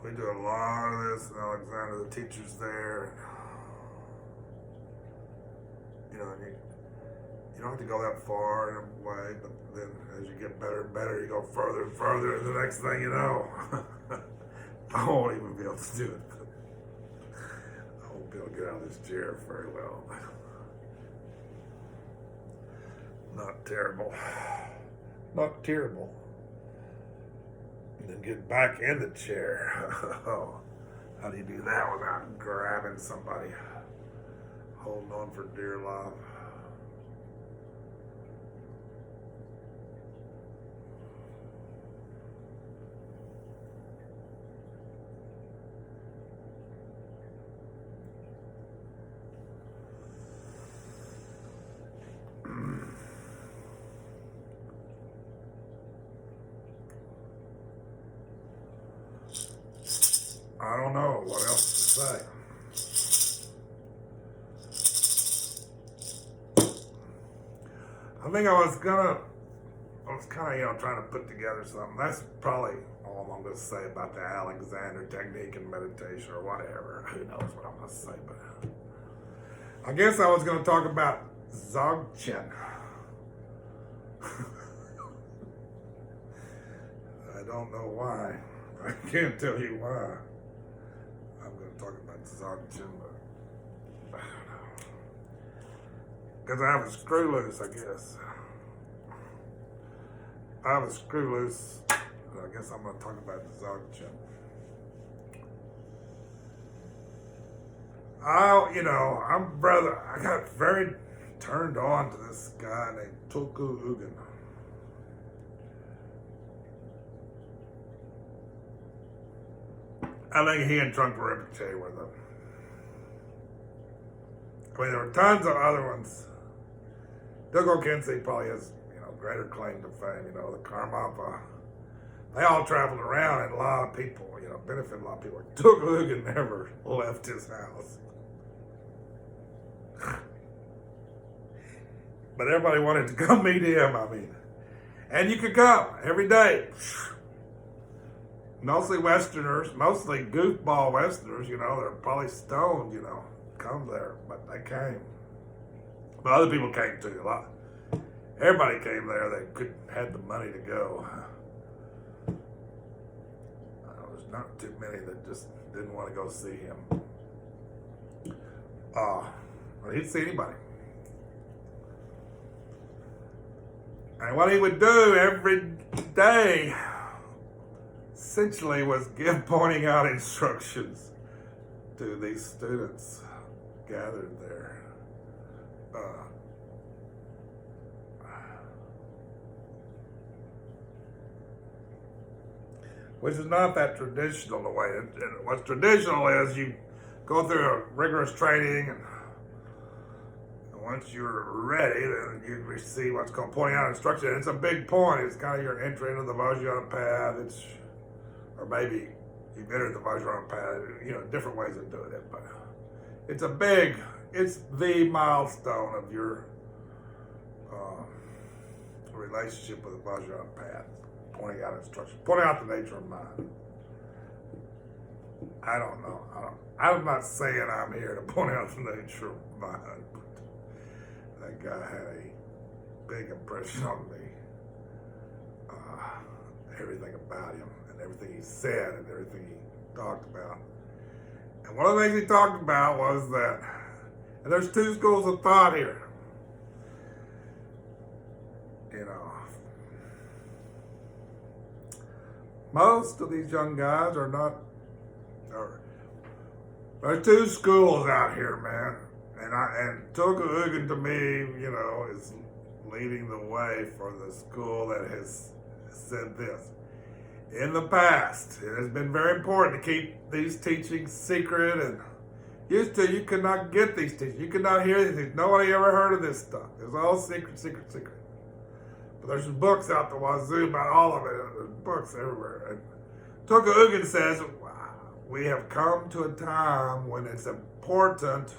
We do a lot of this in Alexander, the teacher's there. You know, you don't have to go that far in a way, but then as you get better and better, you go further and further, and the next thing you know, I won't even be able to do it. I won't be able to get out of this chair very well. Not terrible. Not terrible. And then get back in the chair. Oh, how do you do that without grabbing somebody, holding on for dear life? I don't know what else to say. I think I was kind of, trying to put together something. That's probably all I'm going to say about the Alexander technique and meditation or whatever. Who knows what I'm going to say, but I guess I was going to talk about Dzogchen. I don't know why. I can't tell you why. I'm going to talk about Dzogchen, but I don't know. Because I have a screw loose, I guess. I have a screw loose. I guess I'm going to talk about Dzogchen. I got very turned on to this guy named Tulku Ugin. I think he and Trungpa Rinpoche were them. I mean, there were tons of other ones. Dogo Kensei probably has, greater claim to fame. The Karmapa. They all traveled around, and a lot of people, benefited a lot of people. Tulku Ugin never left his house. But everybody wanted to come meet him, And you could come every day. Mostly Westerners, mostly goofball Westerners, they're probably stoned, come there, but they came. But other people came too, a lot. Everybody came there that had the money to go. There's not too many that just didn't want to go see him. But he'd see anybody. And what he would do every day essentially was pointing out instructions to these students gathered there. Which is not that traditional in a way. What's traditional is you go through a rigorous training, and once you're ready, then you receive what's called pointing out instruction. It's a big point. It's kind of your entry into the Vajrayana path. Or maybe you've entered the Vajrayana path, different ways of doing it. But it's the milestone of your relationship with the Vajrayana path. Pointing out instruction, pointing out the nature of mind. I don't know. I'm not saying I'm here to point out the nature of mind, but that guy had a big impression on me. Everything about him, and everything he said, and everything he talked about. And one of the things he talked about was that, and there's two schools of thought here. Most of these young guys are not. There's two schools out here, man, and Tulku Ugin to me, is leading the way for the school that has said this. In the past, it has been very important to keep these teachings secret, and used to you could not get these teachings, you could not hear these things. Nobody ever heard of this stuff. It was all secret. But there's books out the wazoo about all of it. There's books everywhere. And Tulku Ugin says, we have come to a time when it's important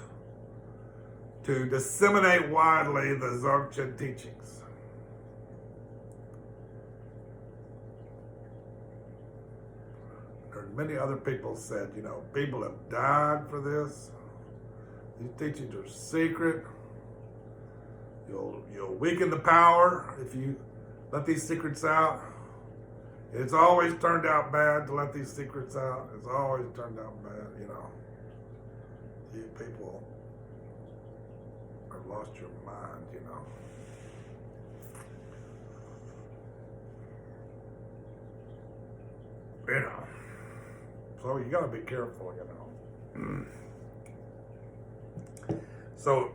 to disseminate widely the Dzogchen teachings. many other people said, people have died for this. These teachings are secret. You'll weaken the power if you let these secrets out. It's always turned out bad to let these secrets out. It's always turned out bad, You people have lost your mind, So you gotta be careful, So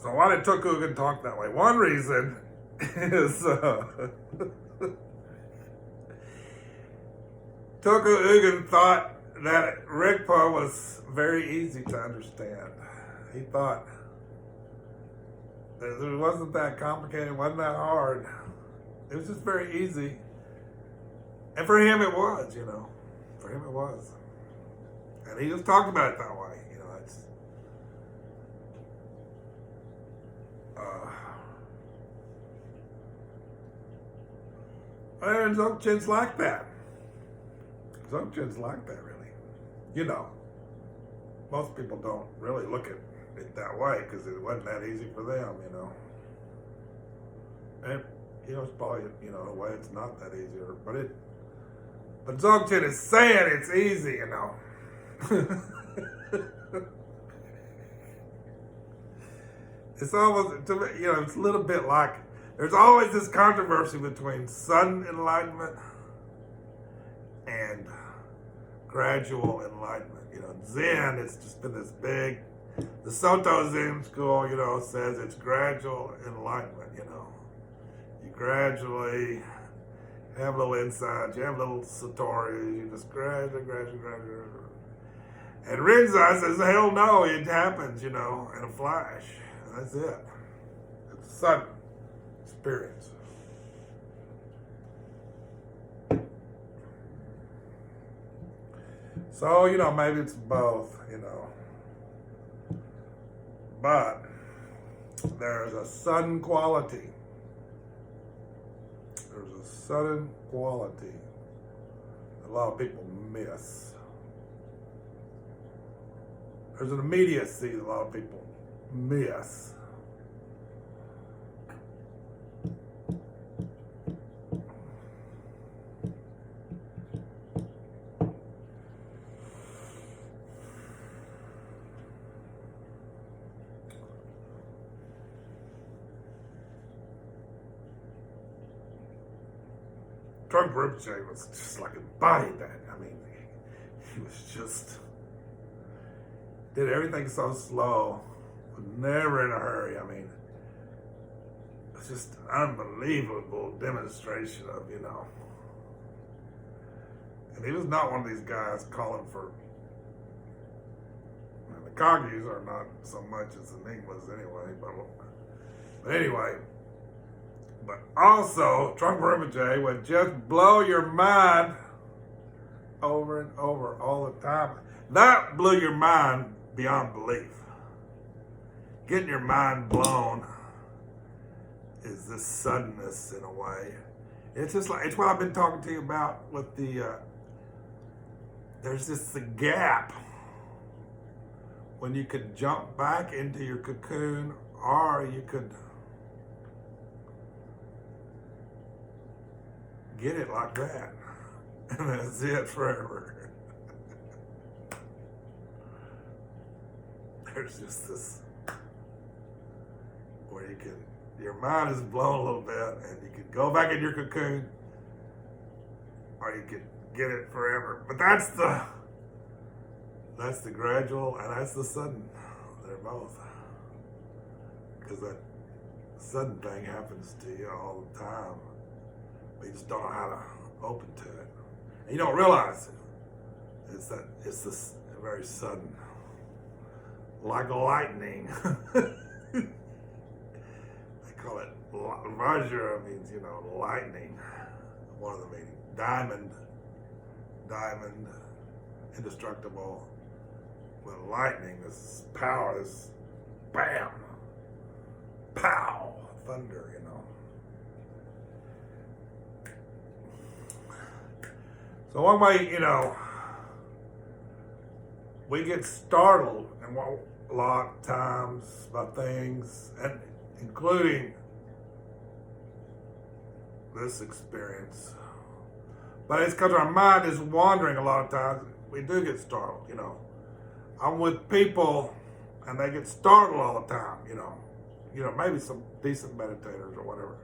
why did Tokugan talk that way? One reason is Tokugan thought that Rigpa was very easy to understand. He thought that it wasn't that complicated, it wasn't that hard. It was just very easy. And for him it was, For him it was. And he just talked about it that way, it's and Dzogchen's like that. Dzogchen's like that, really. Most people don't really look at it that way because it wasn't that easy for them, And, it's probably, in a way it's not that easy, but Dzogchen is saying it's easy, It's almost, to me, it's a little bit like, there's always this controversy between sudden enlightenment and gradual enlightenment. Zen, it's just been this big, the Soto Zen school, says it's gradual enlightenment, You gradually have little insights, you have little satori, you just gradually. And Rinzai says, hell no, it happens, in a flash. And that's it. It's a sudden experience. So, maybe it's both, But there's a sudden quality. There's a sudden quality a lot of people miss. There's an immediacy that a lot of people miss. Trungpa Rinpoche was just like embodied that. He was just, did everything so slow, was never in a hurry. It's just an unbelievable demonstration of, and he was not one of these guys calling for, the Kagyus are not so much as enigmas anyway, but anyway, but also, Trungpa Rinpoche would just blow your mind over and over all the time. That blew your mind beyond belief. Getting your mind blown is this suddenness in a way. It's just like, it's what I've been talking to you about with the, there's the gap when you could jump back into your cocoon, or you could get it like that, and that's it forever. There's just this where your mind is blown a little bit, and you can go back in your cocoon, or you can get it forever. But that's the gradual, and that's the sudden. They're both, because that sudden thing happens to you all the time. But you just don't know how to open to it. And you don't realize it. It's this very sudden, like lightning. They call it Vajra, means, lightning. One of the meanings. Diamond, indestructible. With lightning, this power, this bam, pow, thunder, So one way, we get startled and a lot of times by things, and including this experience. But it's because our mind is wandering a lot of times. We do get startled, you know. I'm with people and they get startled all the time, you know. You know, maybe some decent meditators or whatever.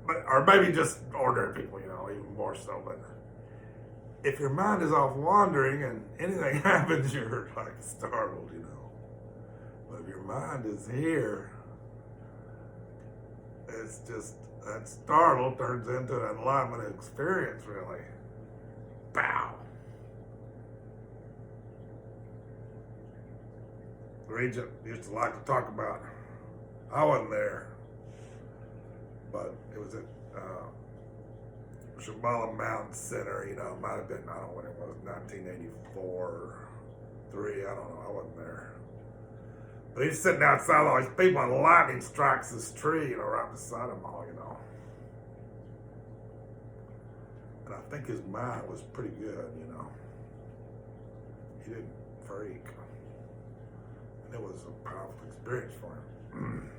Or maybe just ordinary people, you know, even more so. But if your mind is off wandering and anything happens, you're like startled, you know. But if your mind is here, it's just that startle turns into an enlightenment experience, really. Pow! The Regent used to like to talk about, I wasn't there, but it was at Shambhala Mountain Center, you know, it might have been, I don't know when it was, 1984 or 3, I don't know, I wasn't there. But he's sitting outside all these people and lightning strikes this tree, you know, right beside them all, you know. And I think his mind was pretty good, you know. He didn't freak. And it was a powerful experience for him.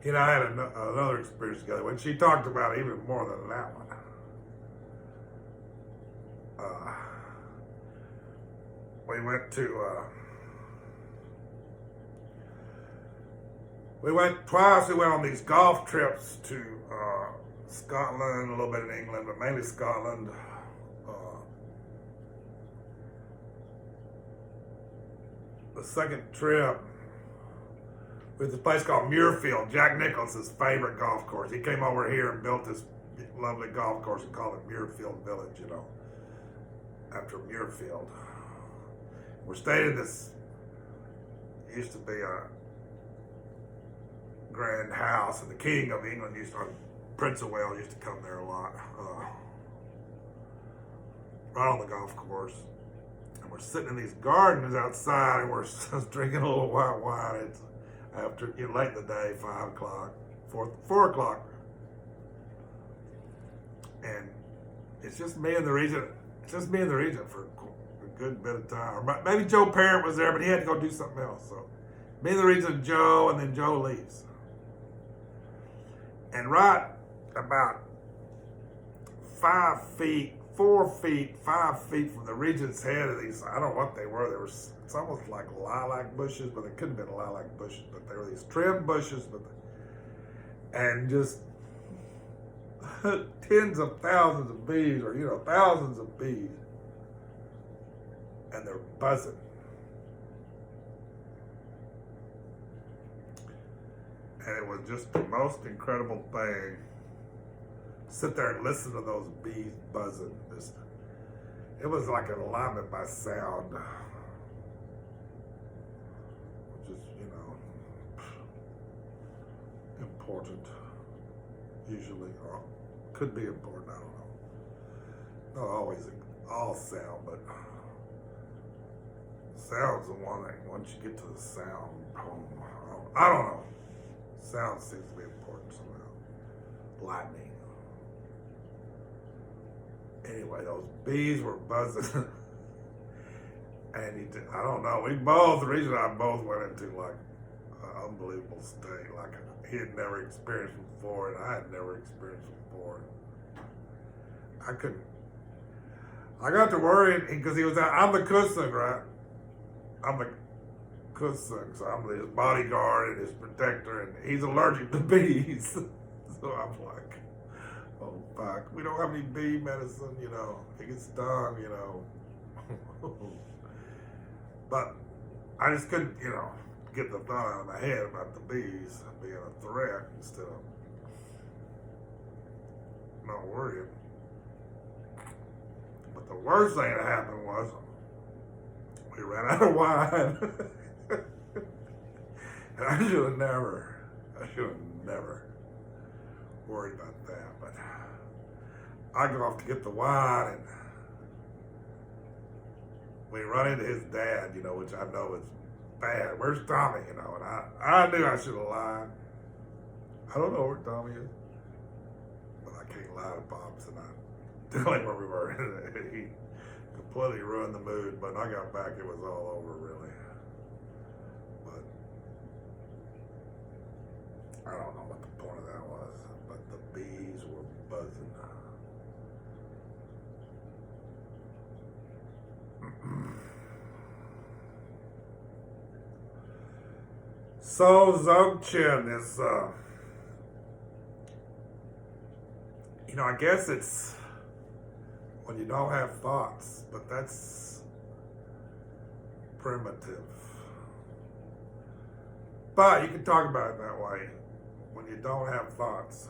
He and I had another experience together when she talked about even more than that one. We went twice. We went on these golf trips to Scotland, a little bit in England, but mainly Scotland. The second trip with this place called Muirfield, Jack Nicklaus's favorite golf course. He came over here and built this lovely golf course and called it Muirfield Village, you know, after Muirfield. We stayed in this, used to be a grand house, and the King of England Prince of Wales used to come there a lot, right on the golf course. And we're sitting in these gardens outside, and we're drinking a little white wine. It's after, late in the day, 5 o'clock, 4 o'clock. And it's just me and the Regent for a good bit of time. Or maybe Joe Parent was there, but he had to go do something else. So me and the Regent and Joe, and then Joe leaves. And right about 5 feet, 4 feet, 5 feet from the Regent's head of these, I don't know what they were. It's almost like lilac bushes, but they couldn't have been lilac bushes, but they were these trimmed bushes, and just tens of thousands of bees, or thousands of bees, and they're buzzing. And it was just the most incredible thing. Sit there and listen to those bees buzzing. It was like an alignment by sound, which is, important, usually, or could be important, I don't know. Not always all sound, but sound's the one that once you get to the sound, I don't know. Sound seems to be important somehow. Lightning. Anyway, those bees were buzzing. And I don't know, the Regent and I both went into like an unbelievable state, like he had never experienced before, and I had never experienced before. I got to worrying because I'm the Kusung, right? I'm the Kusung, so I'm his bodyguard and his protector, and he's allergic to bees. So I'm like, oh fuck, we don't have any bee medicine, he gets stung, But I just couldn't, get the thought out of my head about the bees being a threat instead of not worrying. But the worst thing that happened was we ran out of wine. And I should have never worried about that. But I go off to get the wine, and we run into his dad, which I know is bad. Where's Tommy? And I knew I should have lied. I don't know where Tommy is, but I can't lie to Pops and I telling where we were. He completely ruined the mood, but when I got back, it was all over, really. But I don't know what the point of that was, but the bees were buzzing. So Dzogchen is, I guess it's when you don't have thoughts, but that's primitive. But you can talk about it that way, when you don't have thoughts.